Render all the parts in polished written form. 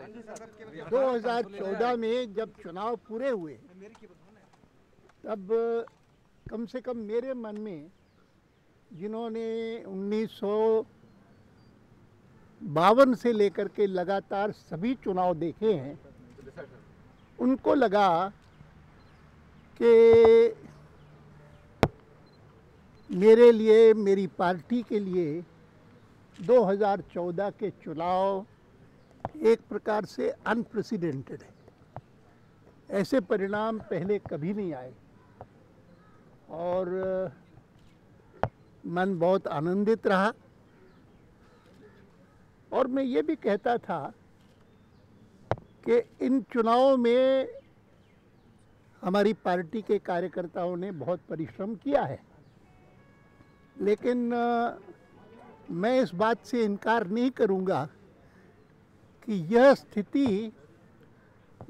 2014 में जब चुनाव पूरे हुए तब कम से कम मेरे मन में, जिन्होंने 1952 से लेकर के लगातार सभी चुनाव देखे हैं, उनको लगा कि मेरे लिए, मेरी पार्टी के लिए 2014 के चुनाव एक प्रकार से अनप्रेसिडेंटेड है। ऐसे परिणाम पहले कभी नहीं आए और मन बहुत आनंदित रहा। और मैं ये भी कहता था कि इन चुनावों में हमारी पार्टी के कार्यकर्ताओं ने बहुत परिश्रम किया है, लेकिन मैं इस बात से इनकार नहीं करूंगा कि यह स्थिति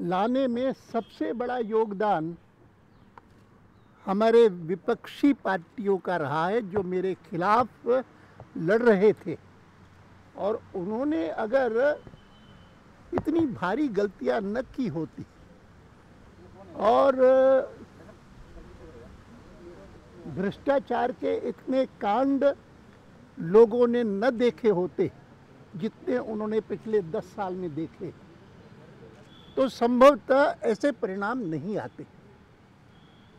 लाने में सबसे बड़ा योगदान हमारे विपक्षी पार्टियों का रहा है, जो मेरे खिलाफ लड़ रहे थे। और उन्होंने अगर इतनी भारी गलतियां न की होती और भ्रष्टाचार के इतने कांड लोगों ने न देखे होते जितने उन्होंने पिछले 10 साल में देखे, तो संभवतः ऐसे परिणाम नहीं आते।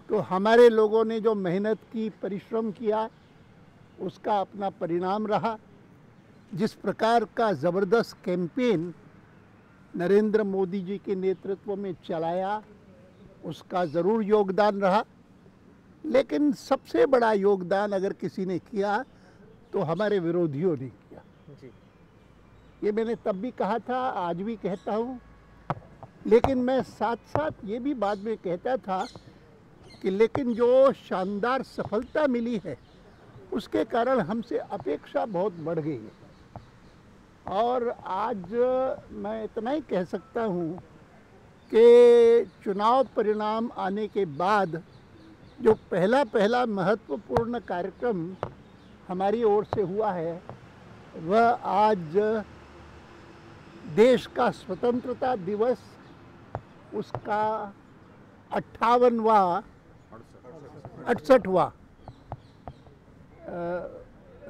तो हमारे लोगों ने जो मेहनत की, परिश्रम किया, उसका अपना परिणाम रहा। जिस प्रकार का ज़बरदस्त कैंपेन नरेंद्र मोदी जी के नेतृत्व में चलाया, उसका ज़रूर योगदान रहा। लेकिन सबसे बड़ा योगदान अगर किसी ने किया तो हमारे विरोधियों ने किया जी। ये मैंने तब भी कहा था, आज भी कहता हूँ। लेकिन मैं साथ साथ ये भी बाद में कहता था कि लेकिन जो शानदार सफलता मिली है, उसके कारण हमसे अपेक्षा बहुत बढ़ गई है। और आज मैं इतना ही कह सकता हूँ कि चुनाव परिणाम आने के बाद जो पहला महत्वपूर्ण कार्यक्रम हमारी ओर से हुआ है, वह आज देश का स्वतंत्रता दिवस, उसका 68वां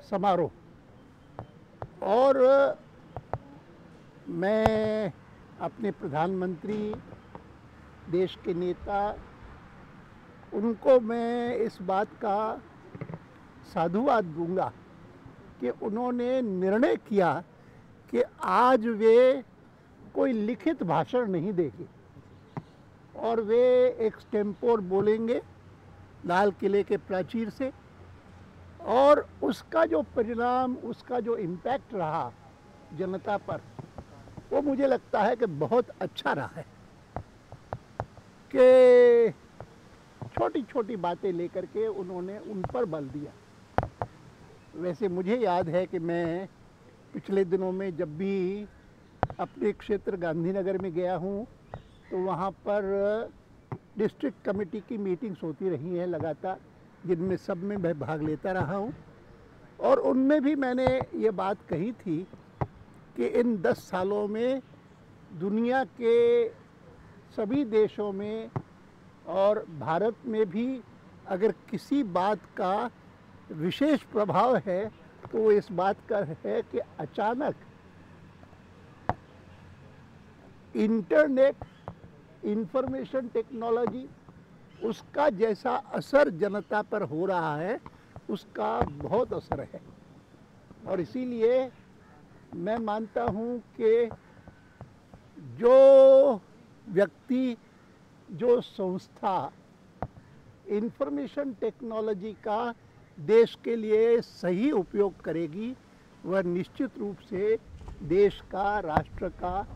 समारोह। और मैं अपने प्रधानमंत्री, देश के नेता, उनको मैं इस बात का साधुवाद दूंगा कि उन्होंने निर्णय किया कि आज वे कोई लिखित भाषण नहीं देंगे और वे एक्सटेम्पोर बोलेंगे लाल किले के प्राचीर से। और उसका जो परिणाम, उसका जो इम्पैक्ट रहा जनता पर, वो मुझे लगता है कि बहुत अच्छा रहा है। कि छोटी छोटी बातें लेकर के उन्होंने उन पर बल दिया। वैसे मुझे याद है कि मैं पिछले दिनों में जब भी अपने क्षेत्र गांधीनगर में गया हूँ, तो वहाँ पर डिस्ट्रिक्ट कमेटी की मीटिंग्स होती रही हैं लगातार, जिनमें सब में मैं भाग लेता रहा हूँ। और उनमें भी मैंने ये बात कही थी कि इन 10 सालों में दुनिया के सभी देशों में और भारत में भी अगर किसी बात का विशेष प्रभाव है, तो वो इस बात का है कि अचानक इंटरनेट, इंफॉर्मेशन टेक्नोलॉजी, उसका जैसा असर जनता पर हो रहा है, उसका बहुत असर है। और इसीलिए मैं मानता हूँ कि जो व्यक्ति, जो संस्था इंफॉर्मेशन टेक्नोलॉजी का देश के लिए सही उपयोग करेगी, वह निश्चित रूप से देश का, राष्ट्र का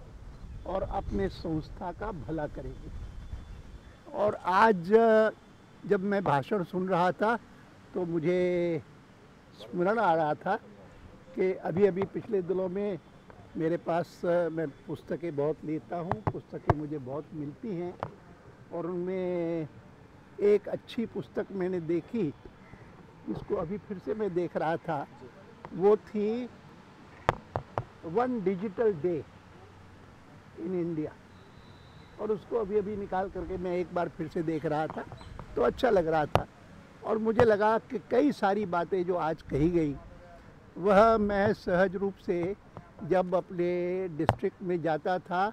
और अपने संस्था का भला करेगी। और आज जब मैं भाषण सुन रहा था तो मुझे स्मरण आ रहा था कि अभी पिछले दिनों में मेरे पास, मैं पुस्तकें बहुत लेता हूँ, पुस्तकें मुझे बहुत मिलती हैं, और उनमें एक अच्छी पुस्तक मैंने देखी, इसको अभी फिर से मैं देख रहा था। वो थी one digital day in India, और उसको अभी अभी निकाल करके मैं एक बार फिर से देख रहा था तो अच्छा लग रहा था। और मुझे लगा कि कई सारी बातें जो आज कही गई वह मैं सहज रूप से जब अपने डिस्ट्रिक्ट में जाता था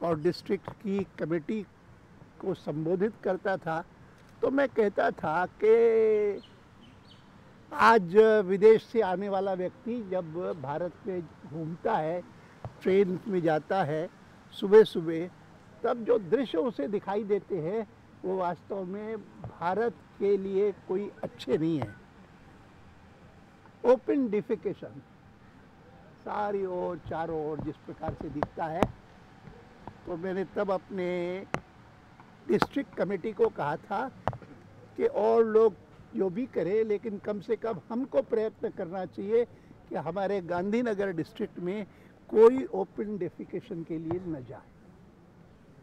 और डिस्ट्रिक्ट की कमेटी को संबोधित करता था तो मैं कहता था कि आज विदेश से आने वाला व्यक्ति जब भारत में घूमता है, ट्रेन में जाता है सुबह सुबह, तब जो दृश्य उसे दिखाई देते हैं वो वास्तव में भारत के लिए कोई अच्छे नहीं है। ओपन डिफिकेशन सारी ओर चारों ओर जिस प्रकार से दिखता है, तो मैंने तब अपने डिस्ट्रिक्ट कमेटी को कहा था कि और लोग जो भी करें लेकिन कम से कम हमको प्रयत्न करना चाहिए कि हमारे गांधीनगर डिस्ट्रिक्ट में कोई ओपन डेफिकेशन के लिए न जाए।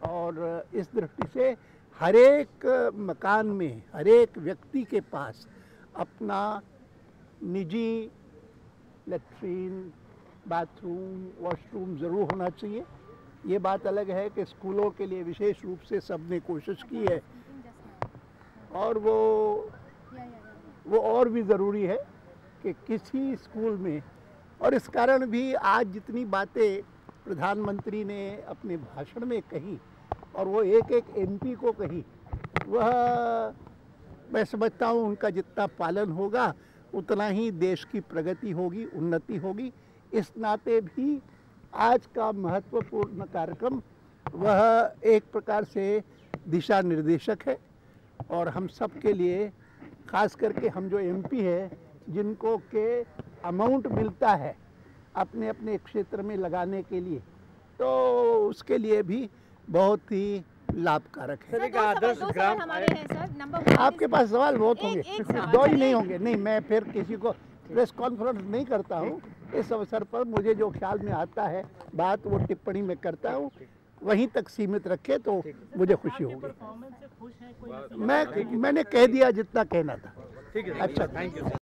और इस दृष्टि से हर एक मकान में हर एक व्यक्ति के पास अपना निजी लेट्रीन, बाथरूम, वॉशरूम ज़रूर होना चाहिए। ये बात अलग है कि स्कूलों के लिए विशेष रूप से सबने कोशिश की है और वो और भी ज़रूरी है कि किसी स्कूल में, और इस कारण भी आज जितनी बातें प्रधानमंत्री ने अपने भाषण में कही और वो एक एक एमपी को कही, वह मैं समझता हूँ उनका जितना पालन होगा उतना ही देश की प्रगति होगी, उन्नति होगी। इस नाते भी आज का महत्वपूर्ण कार्यक्रम वह एक प्रकार से दिशा निर्देशक है और हम सब के लिए, खास करके हम जो एमपी है जिनको के अमाउंट मिलता है अपने अपने क्षेत्र में लगाने के लिए, तो उसके लिए भी बहुत ही लाभकारक है। सर, आदर्श ग्राम हमारे हैं सर, नंबर आपके पास सवाल बहुत होंगे, एक सवाल दो ही नहीं होंगे। नहीं, मैं फिर किसी को प्रेस कॉन्फ्रेंस नहीं करता हूँ। इस अवसर पर मुझे जो ख्याल में आता है बात वो टिप्पणी में करता हूँ, वहीं तक सीमित रखे तो मुझे खुशी होगी। मैंने कह दिया जितना कहना था। ठीक है, अच्छा, थैंक यू।